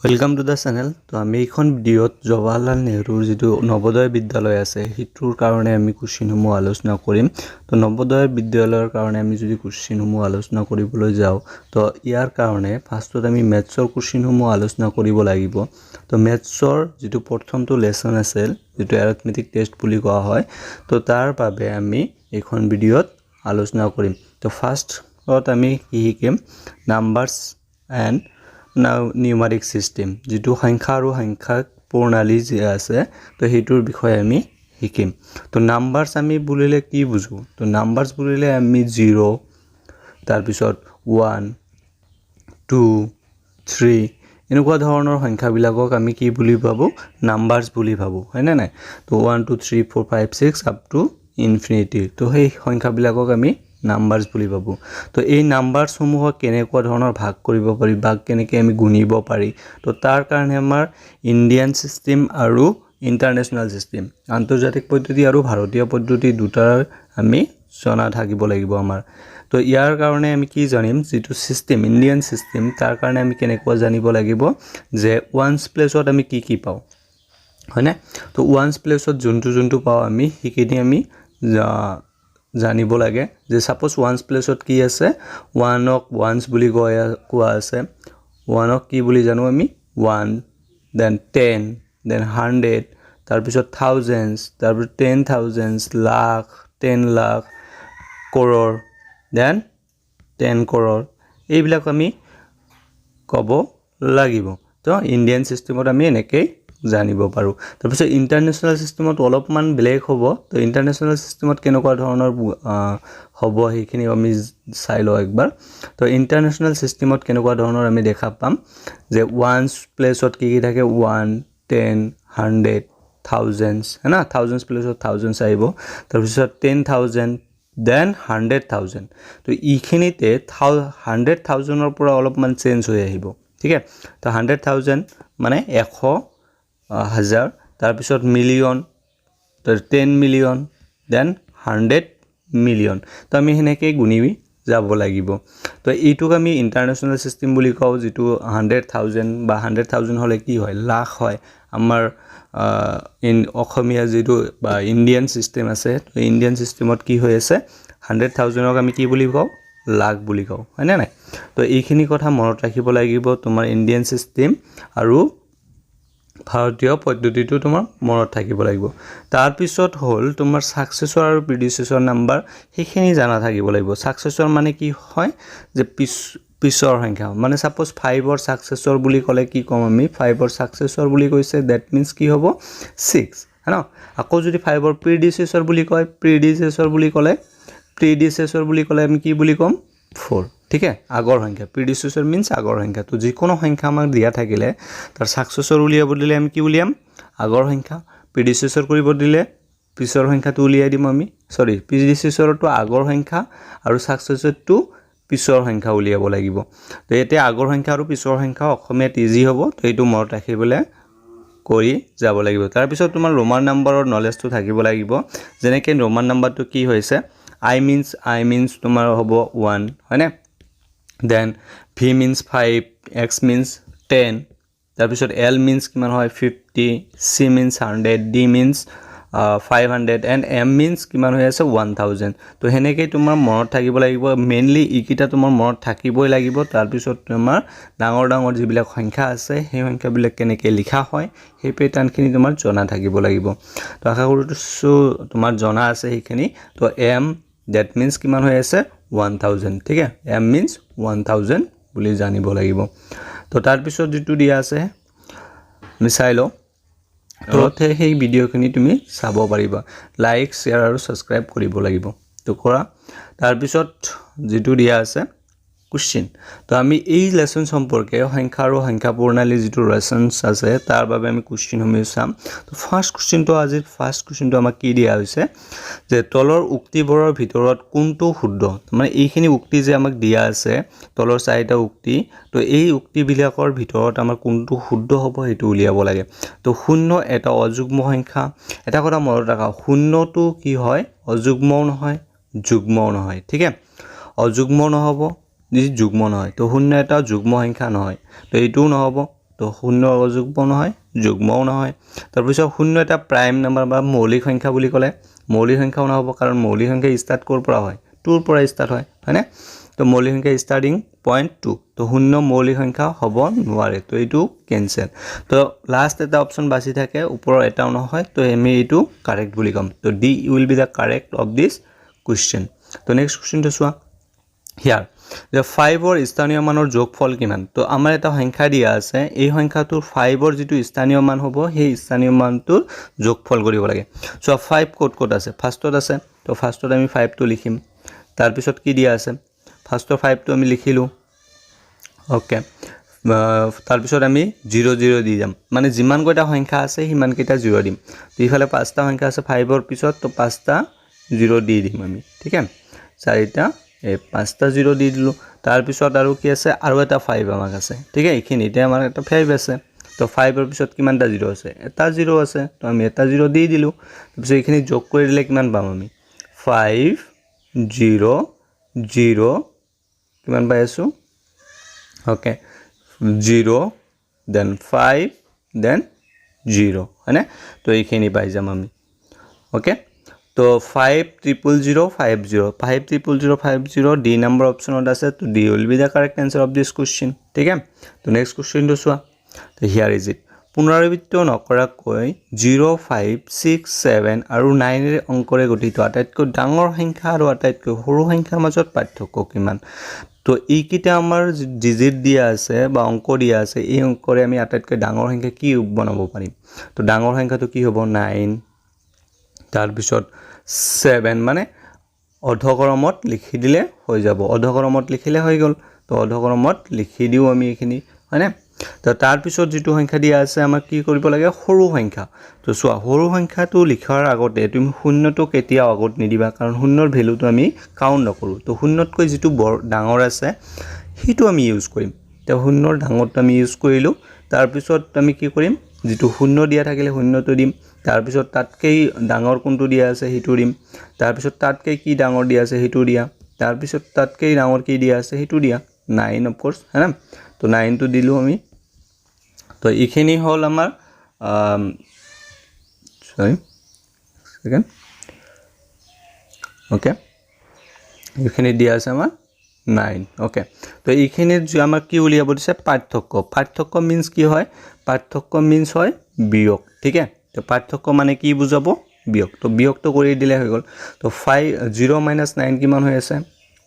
Welcome to the channel. তো আমি এখন ভিডিওত জৱাহৰলাল নেহৰুৰ যেটো নৱোদয় বিদ্যালয় আছে হিটোৰ কাৰণে আমি কোশ্চেনসমূহ আলোচনা কৰিম তো নৱোদয় বিদ্যালয়ৰ কাৰণে আমি যদি কোশ্চেনসমূহ আলোচনা কৰিবলৈ যাও তো ইয়াৰ কাৰণে ফাৰ্ষ্টত আমি মেথছৰ কোশ্চেনসমূহ আলোচনা কৰিব লাগিব তো মেথছৰ যেটো প্ৰথমটো লেসন আছিল যেটো এৰিথমেটিক টেষ্ট বুলি কোৱা হয় তো তাৰ বাবে আমি এখন ভিডিওত আলোচনা কৰিম তো ফাৰ্ষ্টত আমি কি শিকিম নাম্বাৰস এণ্ড Now numeric system যেটো সংখ্যা আৰু সংখ্যা প্ৰণালী যে আছে তো হেতুৰ বিষয়ে আমি শিকিম তো নাম্বাৰস আমি বুলিলে কি বুজো তো নাম্বাৰস বুলিলে আমি 0 তাৰ পিছত 1 2 3 এনেকুৱা ধৰণৰ সংখ্যা বিলাকক আমি কি বুলি ভাবো নাম্বাৰস বুলি ভাবো হয় না নাই তো 1 2 3 4 5 6 up to infinity তো সেই সংখ্যা বিলাকক আমি নাম্বাৰস বুলি ভাবো তো এই নাম্বাৰস সমূহ কেনেকুৱা ধৰণৰ ভাগ কৰিব পাৰি বা কেনেকৈ আমি গুণিব পাৰি তো তাৰ কাৰণে আমাৰ ইণ্ডিয়ান সিস্টেম আৰু ইন্টাৰনেশনাল সিস্টেম আন্তৰ্জাতিক পদ্ধতি আৰু ভাৰতীয় পদ্ধতি দুটাৰ আমি জনা থাকিব লাগিব আমাৰ তো ইয়াৰ কাৰণে আমি কি জানিম যেটো সিস্টেম ইণ্ডিয়ান সিস্টেম তাৰ কাৰণে আমি কেনেকুৱা জানিব লাগিব যে ওয়ান্স প্লেসত আমি কি পাও হয়নে তো ওয়ান্স প্লেসত যোনটো পাও আমি হিকিনি আমি জানিব লাগে যে সাপোজ ওয়ান্স প্লেসত কি আছে 1 অক ওয়ান্স বুলি কোৱা আছে 1 অক কি বুলি জানো আমি 1 then 10 then 100 তাৰ পিছত thousands তাৰ পিছত 10,000 লাখ 10 লাখ কৰৰ then 10 কৰৰ এইবিলাক আমি কব লাগিব তো ইণ্ডিয়ান সিস্টেমত আমি এনেকৈ জানিব পাৰো তাৰ পিছত ইন্টাৰনেশনাল সিস্টেমত অলপমান ব্লেক হ'ব তো ইন্টাৰনেশনাল সিস্টেমত কেনেকুৱা ধৰণৰ হ'ব হেখিনি আমি চাই লও একবাৰ তো ইন্টাৰনেশনাল সিস্টেমত কেনেকুৱা ধৰণৰ আমি দেখা পাম যে ওয়ান্স প্লেসত কি থাকে 1 10 100 thousands है ना thousands প্লেসত thousands আহিব তাৰ পিছত 10,000 then 100,000 তো ইখিনিতে 100,000 ৰ পৰা অলপমান চেঞ্জ হৈ আহিব ঠিক আছে তো 100,000 মানে 100,000 তাৰ পিছত মিলিয়ন তো 10 মিলিয়ন then 100 মিলিয়ন তো আমি হেনেকৈ গুণিবি যাব লাগিব তো এইটোক আমি ইন্টাৰনেশনাল সিস্টেম বুলি কও যেটো 100,000 বা 100,000 হলে কি হয় লাখ হয় আমাৰ ইন অসমীয়া যেটো বা ইণ্ডিয়ান সিস্টেম আছে তো ইণ্ডিয়ান সিস্টেমত কি হৈ আছে 100,000 ক আমি কি বুলি কও লাখ বুলি কও হয় না নাই তো এইখিনি কথা মনত ৰাখিব লাগিব তোমাৰ ইণ্ডিয়ান সিস্টেম আৰু ভাৰতীয় পদ্ধতিটো তোমাৰ মনত থাকিব লাগিব তাৰ পিছত হল তোমাৰ সাকসেসৰ আৰু প্ৰিডিসেসৰ নাম্বাৰ হেখিনি জানা থাকিব লাগিব সাকসেসৰ মানে কি হয় যে পিছৰ সংখ্যা মানে সাপোজ 5 ৰ সাকসেসৰ বুলি ক'লে কি কম আমি 5 ৰ সাকসেসৰ বুলি কৈছে দ্যাট মিন্স কি হ'ব 6 है ना আকৌ যদি 5 ৰ প্ৰিডিসেসৰ বুলি কয় প্ৰিডিসেসৰ বুলি ক'লে আমি কি বুলি কম 4 ঠিক আছে আগৰ সংখ্যা প্ৰিডিসেসৰ মিন্স আগৰ সংখ্যা তো যিকোনো সংখ্যা আমাক দিয়া থাকিলে তাৰ সাকসেসৰ উলিয়াব দিলে আমি কি উলিয়াম আগৰ সংখ্যা প্ৰিডিসেসৰ কৰিব দিলে পিছৰ সংখ্যাটো উলিয়াই দিম আমি সৰি প্ৰিডিসেসৰটো আগৰ সংখ্যা আৰু সাকসেসৰটো পিছৰ সংখ্যা উলিয়াব লাগিব তো এতে আগৰ সংখ্যা আৰু পিছৰ সংখ্যা অসমীয়াত ইজি হ'ব তো এইটো মনত ৰাখিবলৈ কৰি যাব লাগিব তাৰ পিছত তোমাৰ ৰোমান নাম্বাৰৰ নলেজটো থাকিব লাগিব যেনেকৈ ৰোমান নাম্বাৰটো কি হৈছে I means তোমাৰ হ'ব 1 হয়নে then V means 5 X means 10 তাৰ পিছত L means কিমান হয় 50 C means 100 D means 500 and M means কিমান হৈ আছে 1000 তো হেনেকৈ তোমাৰ মনত থাকিব লাগিব মেইনলি ইকিটা তোমাৰ মনত থাকিবই লাগিব তাৰ পিছত তোমাৰ ডাঙৰ যিবিলাক সংখ্যা আছে সেই সংখ্যাবিলাক কেনেকৈ লিখা হয় সেই পেটাৰ্নখিনি তোমাৰ জনা থাকিব লাগিব তো আশা কৰিছো তোমাৰ জনা আছে সেইখিনি তো M that means কিমান হৈ আছে 1000 ঠিক আছে M means 1000 বুলি জানিব লাগিব তো তাৰ পিছত যেটো দিয়া আছে মিছাই ল তো সেই ভিডিওখিনি তুমি চাব পাৰিবা লাইক শেয়াৰ আৰু সাবস্ক্ৰাইব কৰিব লাগিব তো কৰা তাৰ পিছত যেটো দিয়া আছে কোশ্চেন তো আমি এই লেসন সম্পৰ্কে সংখ্যা আৰু সংখ্যা প্ৰণালী যেটো লেসনস আছে তাৰ বাবে আমি কোশ্চেন সমূহ চাম তো ফাৰ্স্ট কোশ্চেনটো আমাক কি দিয়া হৈছে যে তলৰ উক্তিবোৰৰ ভিতৰত কোনটো শুদ্ধ মানে এইখিনি উক্তি যে আমাক দিয়া আছে তলৰ চাৰিটা উক্তি তো এই উক্তিবিলাকৰ ভিতৰত আমাৰ কোনটো শুদ্ধ হ'ব হেতু উলিয়াব লাগে তো শূন্য এটা অযুগ্ম সংখ্যা এটা কথা মনত ৰাখা শূন্যটো কি হয় অযুগ্মও নহয় যুগ্মও নহয় ঠিক আছে অযুগ্ম নহব যুগ্ম নহয় তো শূন্য এটা যুগ্ম সংখ্যা নহয় তো এইটো নহব তো শূন্য অযুগ্ম নহয় যুগ্মও নহয় তাৰপিছত শূন্য এটা প্ৰাইম নাম্বাৰ বা মৌলিক সংখ্যা বুলি ক'লে মৌলিক সংখ্যাও নহ'ব কাৰণ মৌলিক সংখ্যা ষ্টাৰ্ট ক'ৰ পৰা হয় 2 ৰ পৰা ষ্টাৰ্ট হয় হয়নে তো মৌলিক সংখ্যা ষ্টাৰ্টিং পইণ্ট 2 তো শূন্য মৌলিক সংখ্যা হ'ব নোৱাৰে তো এইটো কেনসেল তো লাষ্ট এটা অপচন বাছি থাকে ওপৰৰ এটাও নহয় তো আমি এইটো কাৰেক্ট বুলি ক'ম তো D will be the correct of this question তো নেক্সট কুৱেশ্যনটো চোৱা হিয়াৰ যে 5 ৰ স্থানীয় মানৰ যোগফল কিমান তো আমাৰ এটা সংখ্যা দিয়া আছে এই সংখ্যাটোৰ 5 ৰ যেটো স্থানীয় মান হ'ব সেই স্থানীয় মানটোৰ যোগফল কৰিব লাগে সো 5 ক'ত আছে ফাৰ্ষ্টত আছে তো ফাৰ্ষ্টত আমি 5 টো লিখিম তাৰ পিছত কি দিয়া আছে ফাৰ্ষ্টৰ 5 টো আমি লিখিলো ওকে তাৰ পিছত আমি 0 0 দি যাম মানে যিমান কয়টা সংখ্যা আছে সিমান কেইটা 0 দিম তো ইফালে পাঁচটা সংখ্যা আছে 5 ৰ পিছত তো পাঁচটা 0 দি দিম আমি ঠিক আছে চাৰিটা এই পাঁচটা 0 দি দিলো তাৰ পিছত আৰু কি আছে আৰু এটা 5 আমাক আছে ঠিক আছে এইখিনিতে আমাৰ এটা 5 আছে তো 5 ৰ পিছত কিমানটা 0 আছে এটা 0 আছে তো আমি এটা 0 দি দিলো তাৰপিছত এইখিনি যোগ কৰি দিলে কিমান পাম আমি 5 0 0 কিমান পাই আছো ওকে 0 then 5 then 0 হয়নে তো এইখিনি পাই যাম আমি ওকে তো 5005050 D number option আছে তো D will be the correct answer of this question ঠিক আছে তো নেক্সট কোশ্চেনটো চোৱা তো হিয়াৰ ইজ ইট পুনৰাবৃত্ত নকৰাকৈ 0 5 6 7 আৰু 9 ৰ অংকৰে গঠিত আটাইতকৈ ডাঙৰ সংখ্যা আৰু আটাইতকৈ সৰু সংখ্যাৰ মাজত পাৰ্থক্য কিমান তো এইকিটা আমাৰ ডিজিট দিয়া আছে বা অংক দিয়া আছে এই অংকৰে আমি আটাইতকৈ ডাঙৰ সংখ্যা কি বনাব পাৰিম তো ডাঙৰ সংখ্যাটো কি হ'ব 9 তাৰ পিছত 7 মানে অৰ্ধক্ৰমত লিখি দিলে হৈ যাব অৰ্ধক্ৰমত লিখিলে হৈ গল তো অৰ্ধক্ৰমত লিখি দিও আমি এখিনি হয়নে তো তাৰ পিছত যেটো সংখ্যা দিয়া আছে আমাক কি কৰিব লাগে সৰু সংখ্যা তো চোৱা সৰু সংখ্যাটো লিখাৰ আগতে তুমি শূন্যটো কেতিয়া আগত নিদিবা কাৰণ শূন্যৰ ভ্যালুটো আমি কাউন্ট নকৰো তো শূন্যতকৈ যেটো ডাঙৰ আছে হিটো আমি ইউজ কৰিম তো শূন্যৰ ডাঙৰটো আমি ইউজ কৰিলো তাৰ পিছত আমি কি কৰিম যেটো শূন্য দিয়া থাকিলে শূন্যটো দিম তাৰ পিছত তাতকৈ ডাঙৰ কোনটো দিয়া আছে হিটো দিম তাৰ পিছত তাতকৈ কি ডাঙৰ দিয়া আছে হিটো দিয়া তাৰ পিছত তাতকৈ ডাঙৰ কি দিয়া আছে হিটো দিয়া 9 অফ কোৰ্স হ্যাঁ তো 9 টো দিলো আমি তো এইখিনি হল আমাৰ সৰি সেকেন্ড ওকে এইখিনি দিয়া আছে আমাৰ 9 ওকে তো এইখিনিত যে আমাৰ কি উলিয়াব দিছে পাৰ্থক্য মিন্স কি হয় পাৰ্থক্য মিন্স হয় বিয়োগ ঠিক আছে তো পাৰ্থক্য মানে কি বুজাব বিয়োগ তো বিয়োগটো কৰি দিলে হৈ গল তো 5 0 - 9 কিমান হৈ আছে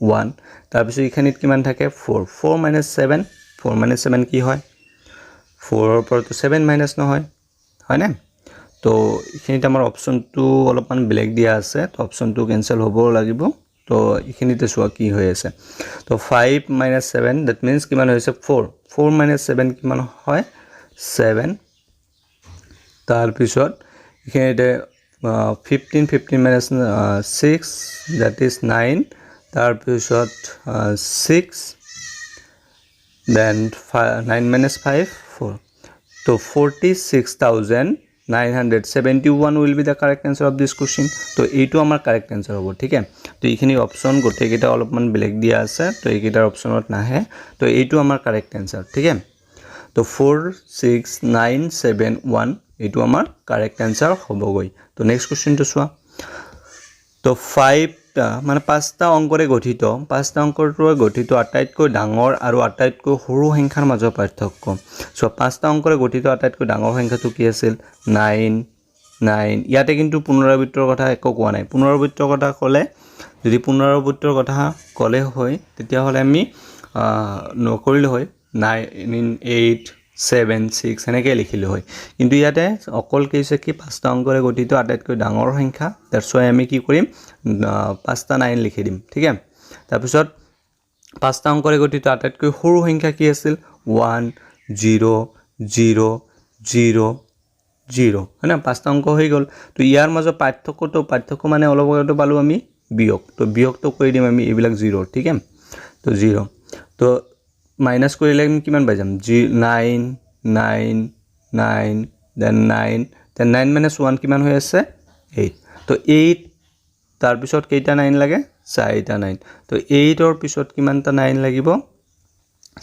1 তাৰ পিছত এইখিনিত কিমান থাকে 4 4 - 7 4 - 7 কি হয় 4 ৰ পৰা তো 7 মাইনাস নহয় হয় না তো এইখিনিত আমাৰ অপচনটো অলপমান ব্লেক দিয়া আছে তো অপচনটো কেনসেল হ'ব লাগিব তো এইখিনিতে চোৱা কি হৈ আছে তো 5 - 7 that means কিমান হৈছে 4 4 - 7 কিমান হয় 7 তাৰ পিছত এইখিনিতে 15 - 6 that is 9 তাৰ পিছত 6 then 9 - 5 4 so 46,971 will be the correct answer of this question তো এইটো আমাৰ কারেক্ট आंसर হ'ব ঠিক আছে তো এইখিনি অপচন গোটেইকেইটা অলপমান ব্লেক দিয়া আছে তো এইকেইটাৰ অপচনত নাহে তো এইটো আমাৰ কাৰেক্ট आंसर ঠিক আছে তো 46971 এইটো আমাৰ কাৰেক্ট आंसर হ'বগৈ তো নেক্সট কোশ্চেনটো চোৱা তো 5 মানে পাঁচটা অংকৰে গঠিত আটাইতকৈ ডাঙৰ আৰু আটাইতকৈ সৰু সংখ্যাৰ মাজৰ পাৰ্থক্য সো পাঁচটা অংকৰে গঠিত আটাইতকৈ ডাঙৰ সংখ্যাটো কি আছিল 9 9 ইয়াতে কিন্তু পুনৰাবৃত্তৰ কথা একো কোৱা নাই পুনৰাবৃত্তৰ কথা ক'লে যদি পুনৰাবৃত্তৰ কথা ক'লে হয় তেতিয়া হলে আমি নকৰিলে হয় 9 8 7 6 এনেকৈ লিখিলে হয় কিন্তু ইয়াতে অকল কৈছে কি পাঁচটা অংকৰে গঠিত আটাইতকৈ ডাঙৰ সংখ্যা দ্যাটস ওয়াই আমি কি কৰিম পাঁচটা 9 লিখি দিম ঠিক আছে তাৰ পিছত পাঁচটা অংকৰে গঠিত আটাইতকৈ সৰু সংখ্যা কি আছিল 1 0 0 0 0 হয়না পাঁচটা অংক হৈ গল তো ইয়াৰ মাজৰ পাৰ্থক্য মানে অলপ আগতে পালো আমি বিয়োগ তো বিয়োগটো কৰি দিম আমি এইবিলাক 0 ঠিক আছে তো 0 তো মাইনাস কৰিলে আমি কিমান পাই যাম 9 9 9 then 9 - 1 কিমান হৈ আছে 8 তো 8 তাৰ পিছত কেইটা 9 লাগে 4টা 9 তো 8 ৰ পিছত কিমানটা 9 লাগিব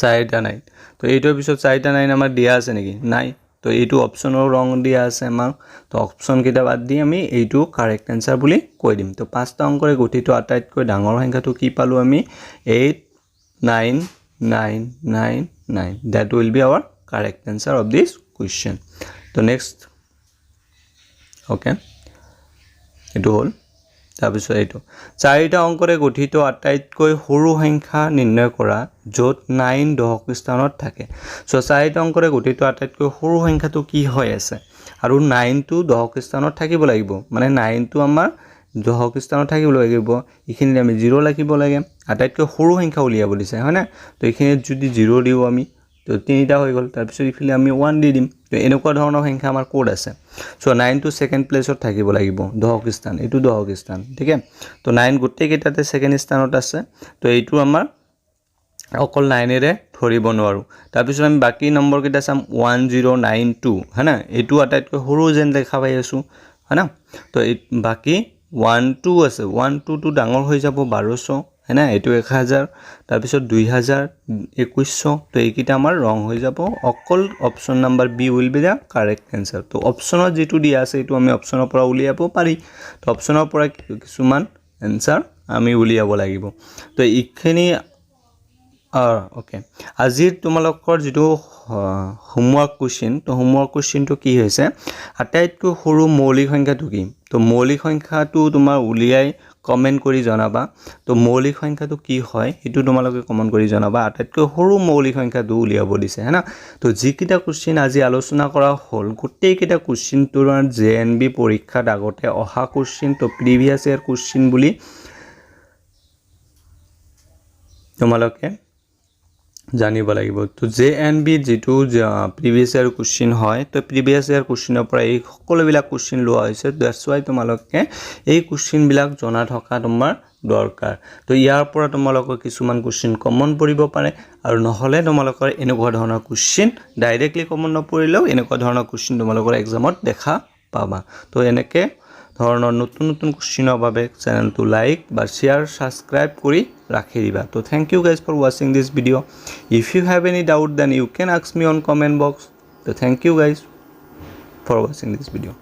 4টা 9 তো তো এইটোৰ পিছত 4টা 9 আমাৰ দিয়া আছে নেকি নাই তো এইটো অপচনৰ ৰং দিয়া আছে আমাৰ তো অপচন কেইটা বাদ দি আমি এইটো কাৰেক্ট আনসাৰ বুলি কৈ দিম তো 5টা অংকৰে গঠিত আটাইতকৈ ডাঙৰ সংখ্যাটো কি পালো আমি 89999 that will be our correct answer of this question তো next okay এইটো হল তাৰপিছত এইটো 4টা অংকৰে গঠিত আটাইতকৈ সৰু সংখ্যা নিৰ্ণয় কৰা য'ত 9 দশক স্থানত থাকে সো 4টা অংকৰে গঠিত আটাইতকৈ সৰু সংখ্যাটো কি হৈ আছে আৰু 9 টো দশক স্থানত থাকিব লাগিব মানে 9 টো আমাৰ দশক স্থানত থাকিব লাগিব ইখিনি আমি 0 লিখিব লাগে আটাইতকৈ সৰু সংখ্যা উলিয়াব দিছে হয় না তো ইখিনি যদি 0 দিও আমি তো 3টা হৈ গল তাৰ পিছত ইফালে আমি 1 দি দিম তো এনেকুৱা ধৰণৰ সংখ্যা আমাৰ কোড আছে সো 9 টো সেকেন্ড প্লেসত থাকিব লাগিব দশক স্থান এটো দশক স্থান ঠিক আছে তো 9 গুটেই কেইটাতে সেকেন্ড স্থানত আছে তো এইটো আমাৰ অকল 9 এৰে ধৰিব নোৱাৰো তাৰ পিছত আমি বাকি নম্বৰ কেইটা চাম 1092 হয়না এটো আটাইতকৈ সৰু যেন দেখা পাই আছো হয়না তো বাকি 12 আছে 12 টো ডাঙৰ হৈ যাব 1200 হয়না এটো 1000 তাৰ পিছত 2000 তো এইকিটা আমাৰ ৰং হৈ যাব অকল option number B will be the correct answer তো অপচনত যেটো দিয়া আছে এটো আমি অপচনৰ পৰা উলিয়াব পাৰি তো অপচনৰ পৰা কিছুমান আনসাৰ আমি উলিয়াব লাগিব তো ইখিনি ওকে আজিৰ তোমালোকৰ যেটো হোমৱৰ্ক কোৱেশ্চন তো হোমৱৰ্ক কোৱেশ্চনটো কি হৈছে আটাইতকৈ সৰু মৌলিক সংখ্যাটো কি তো মৌলিক সংখ্যাটো তোমাৰ উলিয়াই কমেন্ট কৰি জনাবা তো মৌলিক সংখ্যাটো কি হয় এটো তোমালোকে কমেন্ট কৰি জনাবা আটাইতকৈ সৰু মৌলিক সংখ্যাটো উলিয়াব দিছে হয়না তো যিকিটা কোৱেশ্চন আজি আলোচনা কৰা হল গোটেই কিটা কোৱেশ্চন তোমাৰ জেএনবি পৰীক্ষাত আগতে অহা কোৱেশ্চন তো প্ৰিভিয়াস ইয়াৰ কোৱেশ্চন বুলি তোমালোকে জানিব লাগিব তো জেএনবি যেটো প্ৰিভিয়াস ইয়াৰ কোৱেশ্চন হয় তো প্ৰিভিয়াস ইয়াৰ কোৱেশ্চনৰ পৰা এই সকলোবিলাক কোৱেশ্চন লোৱা হৈছে দ্যাটস ওয়াই তোমালোকে এই কোৱেশ্চন বিলাক জনা থকা তোমাৰ দৰকাৰ তো ইয়াৰ পৰা তোমালোকৰ কিছুমান কোৱেশ্চন কমন পৰিব পাৰে আৰু নহলে তোমালোকৰ এনেকুৱা ধৰণৰ কোৱেশ্চন ডাইৰেক্টলি কমন নপৰিলেও এনেকুৱা ধৰণৰ কোৱেশ্চন তোমালোকৰ এক্সামত দেখা পাবা তো এনেকে ধৰণৰ নতুন নতুন কোৱেশ্চনৰ বাবে চেনেলটো লাইক বা শেয়াৰ সাবস্ক্ৰাইব কৰি ৰাখি দিবা তো thank you guys for watching this video if you have any doubt then you can ask me on comment box তো thank you guys for watching this video